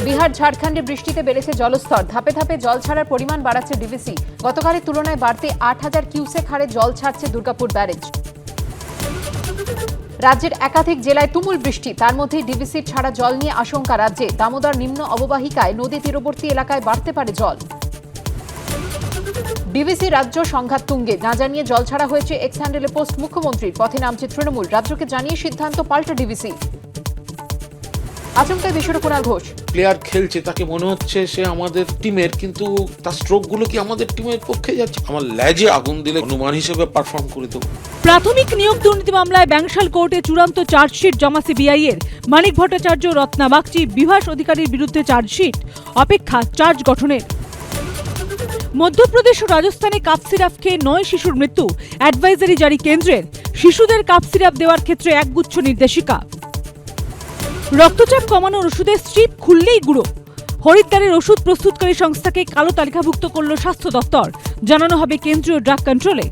বিহার ঝাড়খণ্ডে বৃষ্টিতে বেড়েছে জলস্তর, ধাপে ধাপে জল ছাড়ার পরিমাণ বাড়াচ্ছে ডিভিসি। গতকালের তুলনায় বাড়তে ৮,০০০ কিউসেক হারে জল ছাড়ছে দুর্গাপুর ব্যারেজ। রাজ্যের একাধিক জেলায় তুমুল বৃষ্টি, তার মধ্যেই ডিভিসির ছাড়া জল নিয়ে আশঙ্কা রাজ্যে। দামোদর নিম্ন অববাহিকায় নদী তীরবর্তী এলাকায় বাড়তে পারে জল। ডিভিসি রাজ্য সংঘাত তুঙ্গে, না জানিয়ে জল ছাড়া হয়েছে এক্স হ্যান্ডেলে পোস্ট মুখ্যমন্ত্রীর। পথে নামছে তৃণমূল, রাজ্যকে জানিয়ে সিদ্ধান্ত পাল্টা ডিভিসি। আচমকায় বিষয়টা কুণাল ঘোষ। প্লেয়ার খেলছে, তাকে মনে হচ্ছে সে আমাদের টিমের, কিন্তু তার স্ট্রোক গুলো কি আমাদের টিমের পক্ষে যাচ্ছে? আমার লেজে আগুন দিলে অনুমান হিসেবে পারফর্ম করে দেবো। প্রাথমিক নিয়োগ দুর্নীতি মামলায় ব্যাংশাল কোর্টে চূড়ান্ত চার্জশিট জমা সিবিআই এর। মানিক ভট্টাচার্য, রত্না বাগচি, বিভাস অধিকারীর বিরুদ্ধে চার্জশিট, অপেক্ষা চার্জ গঠনের। মধ্যপ্রদেশ ও রাজস্থানে কাপ সিরাপ খেয়ে 9 শিশুর মৃত্যু, অ্যাডভাইজারি জারি কেন্দ্রের। শিশুদের কাপ সিরাপ দেওয়ার ক্ষেত্রে একগুচ্ছ নির্দেশিকা। রক্তচাপ কমানোর ওষুধের স্ট্রিপ খুললেই গুঁড়ো। হরিদ্বারের ওষুধ প্রস্তুতকারী সংস্থাকে কালো তালিকাভুক্ত করল স্বাস্থ্য দপ্তর, জানানো হবে কেন্দ্রীয় ড্রাগ কন্ট্রোলে।